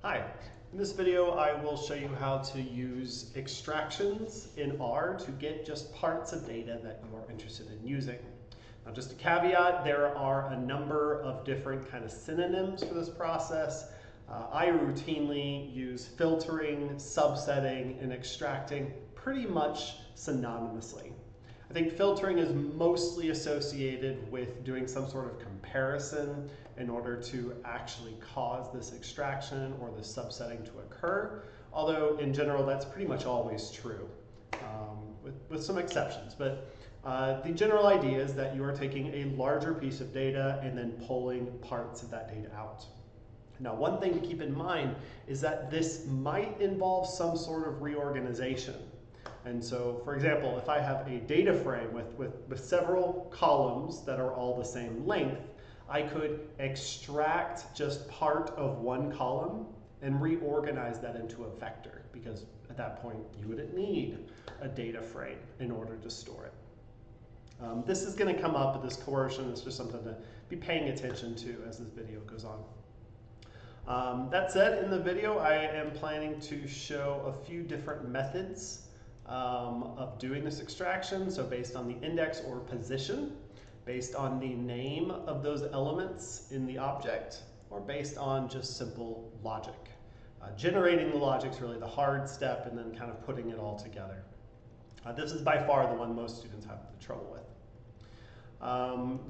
Hi, in this video I will show you how to use extractions in R to get just parts of data that you are interested in using. Now just a caveat, there are a number of different kind of synonyms for this process. I routinely use filtering, subsetting, and extracting pretty much synonymously. I think filtering is mostly associated with doing some sort of comparison in order to actually cause this extraction or this subsetting to occur, although in general that's pretty much always true, with some exceptions. But the general idea is that you are taking a larger piece of data and then pulling parts of that data out. Now, one thing to keep in mind is that this might involve some sort of reorganization. And so, for example, if I have a data frame with several columns that are all the same length, I could extract just part of one column and reorganize that into a vector, because at that point you wouldn't need a data frame in order to store it. This is going to come up at this coercion. It's just something to be paying attention to as this video goes on. That said, in the video I am planning to show a few different methods of doing this extraction. So based on the index or position, based on the name of those elements in the object, or based on just simple logic. Generating the logic is really the hard step, and then kind of putting it all together. This is by far the one most students have the trouble with.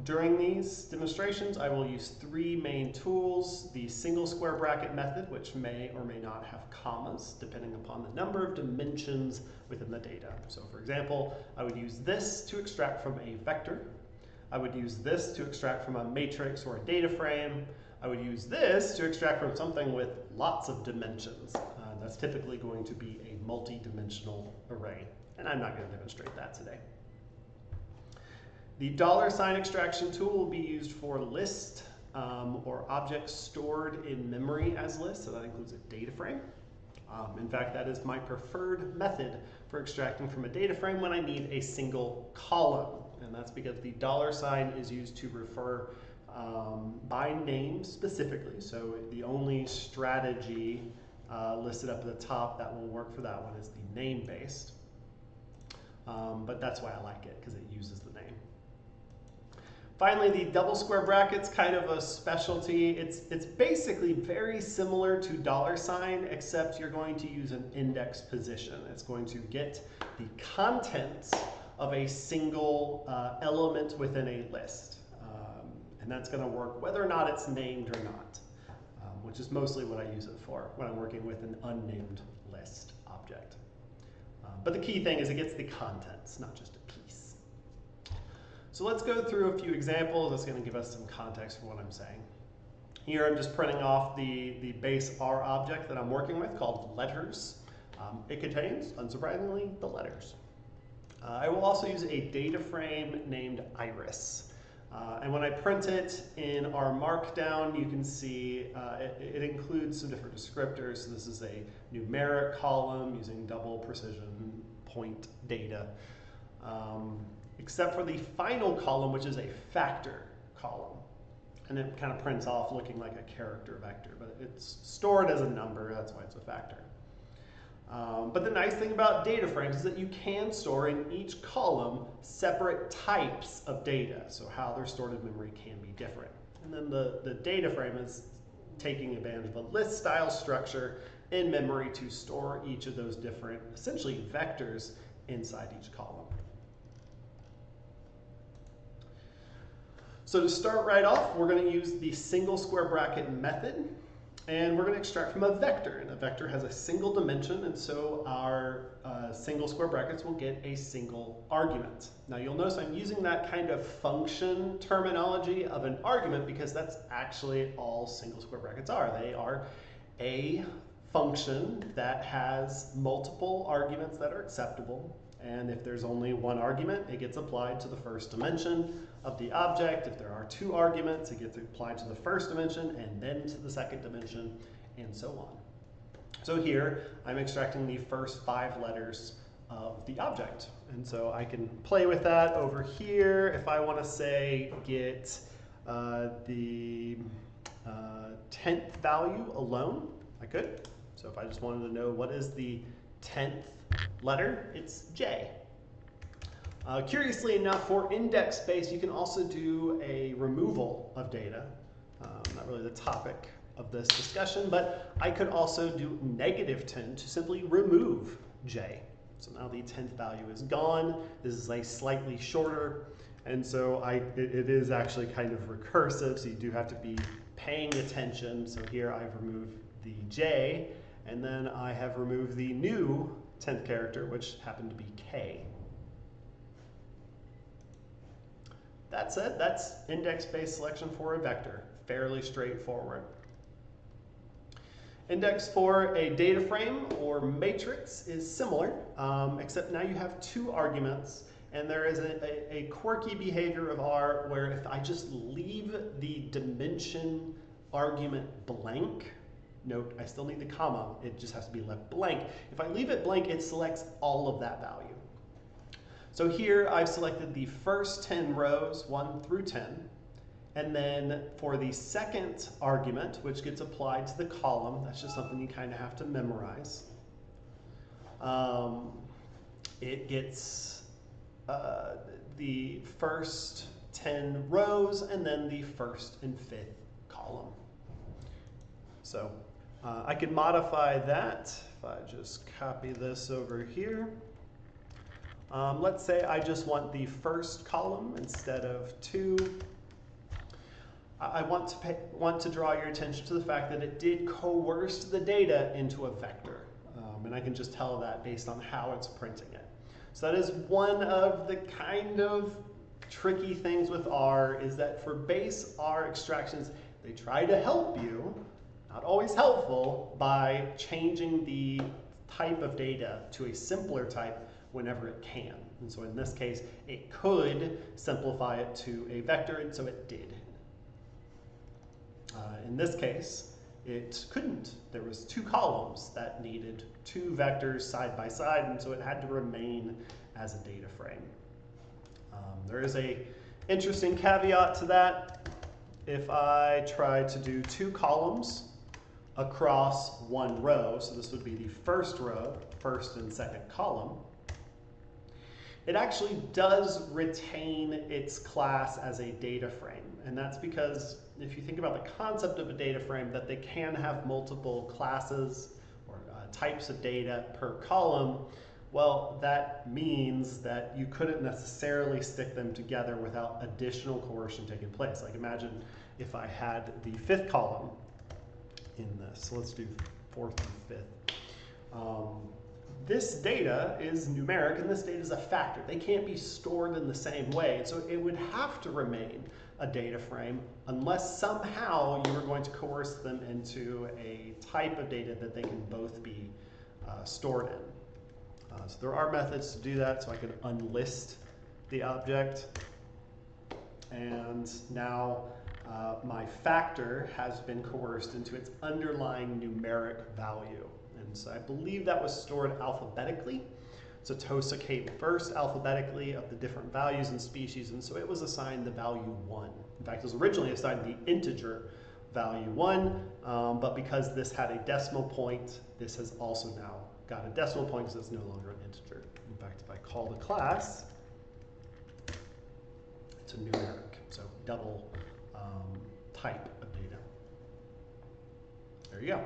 During these demonstrations, I will use three main tools: the single square bracket method, which may or may not have commas, depending upon the number of dimensions within the data. So for example, I would use this to extract from a vector. I would use this to extract from a matrix or a data frame. I would use this to extract from something with lots of dimensions. That's typically going to be a multi-dimensional array, and I'm not going to demonstrate that today. The $ extraction tool will be used for list or objects stored in memory as lists, so that includes a data frame. In fact, that is my preferred method for extracting from a data frame when I need a single column, and that's because the $ is used to refer by name specifically. So the only strategy listed up at the top that will work for that one is the name-based, but that's why I like it, because it uses the name. Finally, the double square bracket's kind of a specialty. It's basically very similar to $, except you're going to use an index position. It's going to get the contents of a single element within a list. And that's going to work whether or not it's named or not, which is mostly what I use it for when I'm working with an unnamed list object. But the key thing is it gets the contents, not just a piece. So let's go through a few examples. That's going to give us some context for what I'm saying. Here I'm just printing off the base R object that I'm working with called letters. It contains, unsurprisingly, the letters. I will also use a data frame named Iris. And when I print it in our markdown, you can see it includes some different descriptors. So this is a numeric column using double precision point data. Except for the final column, which is a factor column. And it kind of prints off looking like a character vector, but it's stored as a number, that's why it's a factor. But the nice thing about data frames is that you can store in each column separate types of data, so how they're stored in memory can be different. And then the data frame is taking advantage of a list style structure in memory to store each of those different, essentially, vectors inside each column. So to start right off, we're going to use the single square bracket method, and we're going to extract from a vector. And a vector has a single dimension, and so our single square brackets will get a single argument. Now you'll notice I'm using that kind of function terminology of an argument because that's actually all single square brackets are. They are a function that has multiple arguments that are acceptable. And if there's only one argument, it gets applied to the first dimension of the object. If there are two arguments, it gets applied to the first dimension and then to the second dimension, and so on. So here, I'm extracting the first 5 letters of the object. And so I can play with that over here. If I want to say get the 10th value alone, I could. So if I just wanted to know what is the 10th letter, it's J. Curiously enough, for index space, you can also do a removal of data. Not really the topic of this discussion, but I could also do -10 to simply remove J. So now the 10th value is gone. This is a slightly shorter, and so it is actually kind of recursive, so you do have to be paying attention. So here I've removed the J, and then I have removed the new 10th character, which happened to be K. That's it. That's index-based selection for a vector. Fairly straightforward. Index for a data frame or matrix is similar, except now you have 2 arguments, and there is a quirky behavior of R where if I just leave the dimension argument blank, note I still need the comma, it just has to be left blank. If I leave it blank, it selects all of that value. So here I've selected the first 10 rows, 1 through 10. And then for the second argument, which gets applied to the column, that's just something you kind of have to memorize. It gets the first 10 rows and then the first and fifth column. So I could modify that if I just copy this over here. Let's say I just want the first column instead of 2. I want to draw your attention to the fact that it did coerce the data into a vector. And I can just tell that based on how it's printing it. So that is one of the kind of tricky things with R, is that for base R extractions, they try to help you, not always helpful, by changing the type of data to a simpler type whenever it can. And so in this case, it could simplify it to a vector, and so it did. In this case, it couldn't. There was 2 columns that needed 2 vectors side by side, and so it had to remain as a data frame. There is a interesting caveat to that. If I try to do 2 columns across 1 row, so this would be the first row, first and second column, it actually does retain its class as a data frame. And that's because if you think about the concept of a data frame, that they can have multiple classes or types of data per column, well, that means that you couldn't necessarily stick them together without additional coercion taking place. Like imagine if I had the 5th column in this. So let's do 4th and 5th. This data is numeric, and this data is a factor. They can't be stored in the same way, so it would have to remain a data frame unless somehow you were going to coerce them into a type of data that they can both be stored in. So there are methods to do that, so I could unlist the object, and now my factor has been coerced into its underlying numeric value. And so I believe that was stored alphabetically. So Tosa came first alphabetically of the different values and species, and so it was assigned the value 1. In fact, it was originally assigned the integer value 1, but because this had a decimal point, this has also now got a decimal point because it's no longer an integer. In fact, if I call the class, it's a numeric, so double type of data. There you go.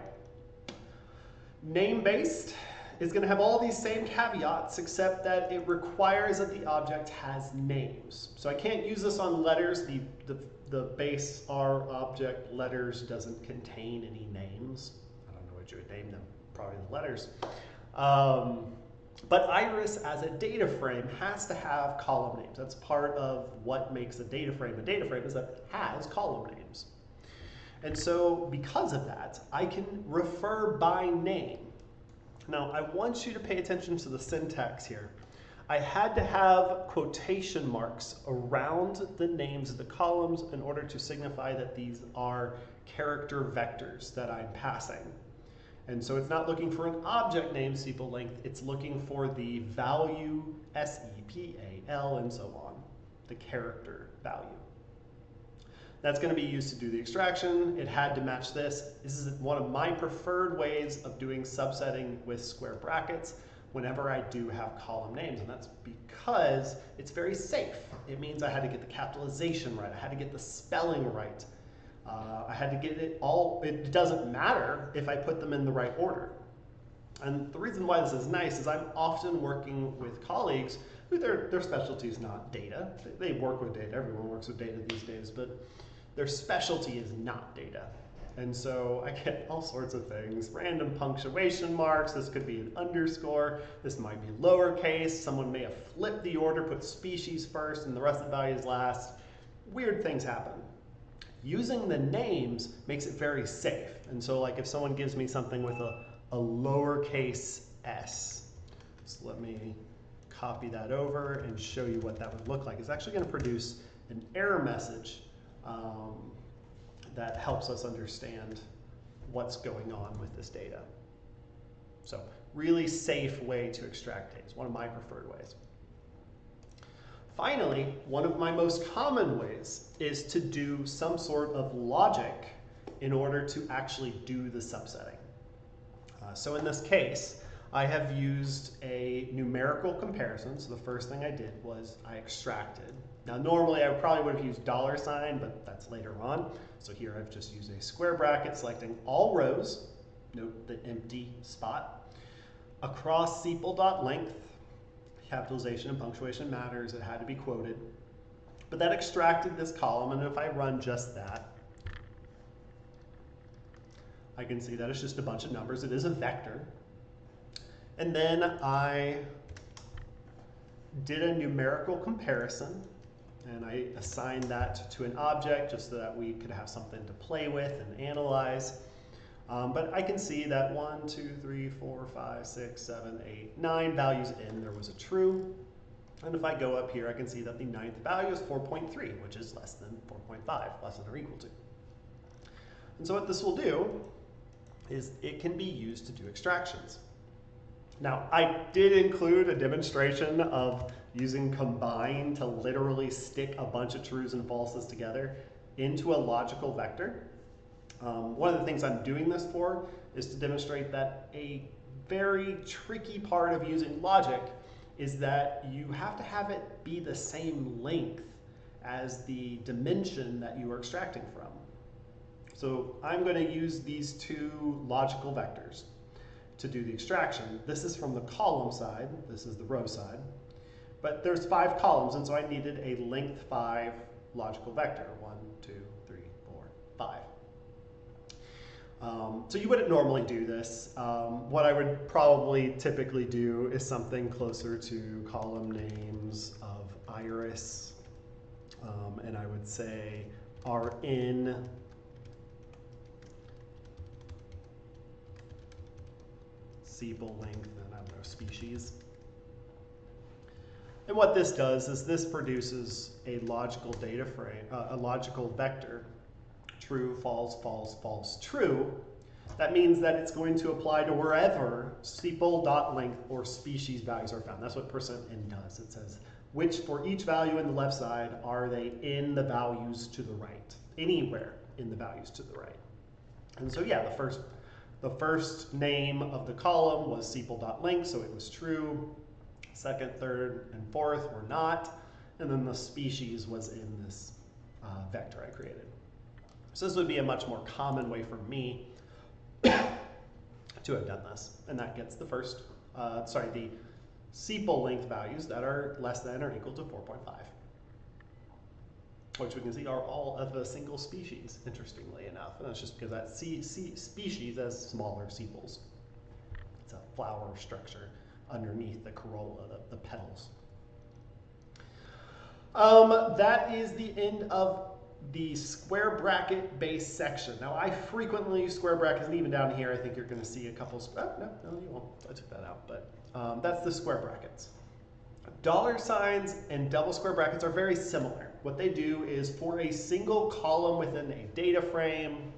Name-based is going to have all these same caveats, except that it requires that the object has names. So I can't use this on letters. The base R object letters doesn't contain any names. I don't know what you would name them, probably the letters. But Iris as a data frame has to have column names. That's part of what makes a data frame a data frame, is that it has column names. And so because of that, I can refer by name. Now, I want you to pay attention to the syntax here. I had to have quotation marks around the names of the columns in order to signify that these are character vectors that I'm passing. And so it's not looking for an object name sepal length, it's looking for the value SEPAL and so on, the character value. That's going to be used to do the extraction. It had to match this. This is one of my preferred ways of doing subsetting with square brackets whenever I do have column names, and that's because it's very safe. It means I had to get the capitalization right. I had to get the spelling right. I had to get it all. It doesn't matter if I put them in the right order. And the reason why this is nice is I'm often working with colleagues who their specialty is not data. They work with data. Everyone works with data these days, but their specialty is not data. And so I get all sorts of things, random punctuation marks. This could be an underscore. This might be lowercase. Someone may have flipped the order, put species first and the rest of the values last. Weird things happen. Using the names makes it very safe. And so like if someone gives me something with a lowercase s, so let me copy that over and show you what that would look like. It's actually going to produce an error message that helps us understand what's going on with this data. So really safe way to extract data. It's one of my preferred ways. Finally, one of my most common ways is to do some sort of logic in order to actually do the subsetting. So in this case, I have used a numerical comparison. So the first thing I did was I extracted. Now normally I probably would have used $, but that's later on. So here I've just used a square bracket selecting all rows, note the empty spot, across sepal.length, capitalization and punctuation matters, it had to be quoted. But that extracted this column, and if I run just that, I can see that it's just a bunch of numbers. It is a vector. And then I did a numerical comparison, and I assigned that to an object just so that we could have something to play with and analyze. But I can see that 1, 2, 3, 4, 5, 6, 7, 8, 9 values in. There was a true. And if I go up here, I can see that the 9th value is 4.3, which is less than 4.5, less than or equal to. And so what this will do is it can be used to do extractions. Now, I did include a demonstration of using combine to literally stick a bunch of trues and falses together into a logical vector. One of the things I'm doing this for is to demonstrate that a very tricky part of using logic is that you have to have it be the same length as the dimension that you are extracting from. So I'm going to use these two logical vectors to do the extraction. This is from the column side, this is the row side, but there's 5 columns, and so I needed a length 5 logical vector, 1, 2, 3, 4, 5. So you wouldn't normally do this. What I would probably typically do is something closer to column names of iris, and I would say are in sepal length, and I don't know, species. And what this does is this produces a logical data frame, a logical vector, true, false, false, false, true. That means that it's going to apply to wherever sepal.length or species values are found. That's what %n does. It says which for each value in the left side are they in the values to the right, anywhere in the values to the right. And so yeah, the first name of the column was sepal.length, so it was true. Second, third, and fourth were not. And then the species was in this vector I created. So this would be a much more common way for me to have done this. And that gets the first, the sepal length values that are less than or equal to 4.5. Which we can see are all of a single species, interestingly enough. And that's just because that species has smaller sepals. It's a flower structure underneath the corolla, the petals. That is the end of the square bracket base section. Now I frequently use square brackets, and even down here I think you're going to see a couple, no you won't, I took that out, but that's the square brackets. $signs and double square brackets are very similar. What they do is for a single column within a data frame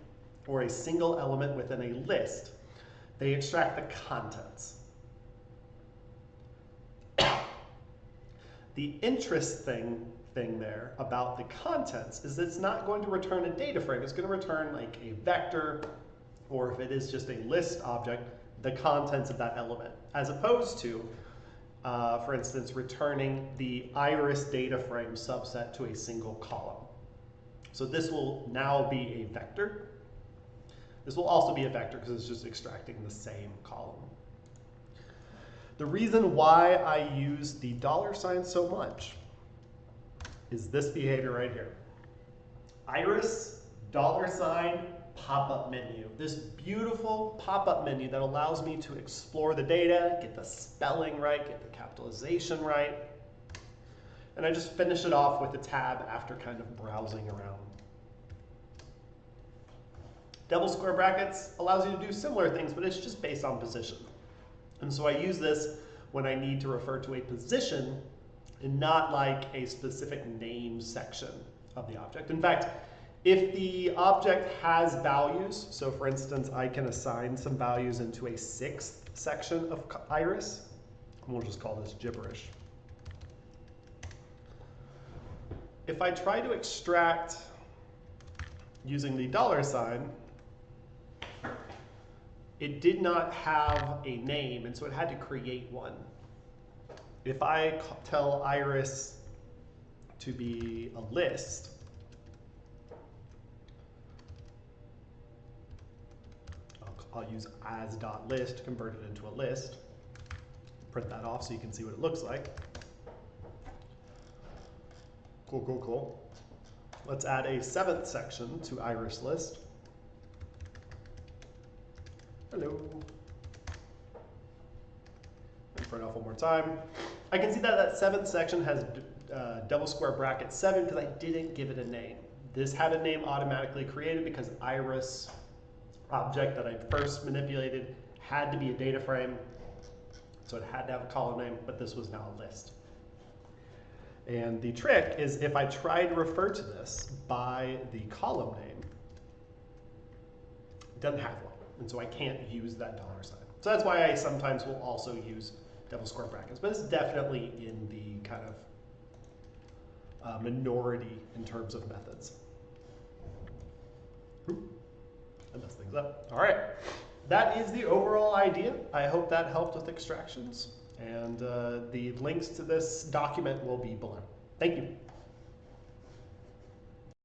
or a single element within a list, they extract the contents. The interesting thing there about the contents is it's not going to return a data frame. It's going to return like a vector, or if it is just a list object, the contents of that element, as opposed to, for instance, returning the iris data frame subset to a single column. So this will now be a vector. This will also be a vector because it's just extracting the same column. The reason why I use the $ so much is this behavior right here. Iris $ pop-up menu. This beautiful pop-up menu that allows me to explore the data, get the spelling right, get the capitalization right. And I just finish it off with a tab after kind of browsing around. Double square brackets allows you to do similar things, but it's just based on position. And so I use this when I need to refer to a position and not like a specific name section of the object. In fact, if the object has values, so for instance, I can assign some values into a 6th section of iris, and we'll just call this gibberish. If I try to extract using the $, it did not have a name, and so it had to create one. If I tell iris to be a list, I'll use as.list to convert it into a list. Print that off so you can see what it looks like. Cool, cool, cool. Let's add a 7th section to iris list. Hello. And print off one more time. I can see that that 7th section has double square bracket 7 because I didn't give it a name. This had a name automatically created because iris object that I first manipulated had to be a data frame, so it had to have a column name, but this was now a list. And the trick is if I try to refer to this by the column name, it doesn't have one, and so I can't use that $. So that's why I sometimes will also use double square brackets, but it's definitely in the kind of minority in terms of methods. I messed things up. All right, that is the overall idea. I hope that helped with extractions, and the links to this document will be below. Thank you.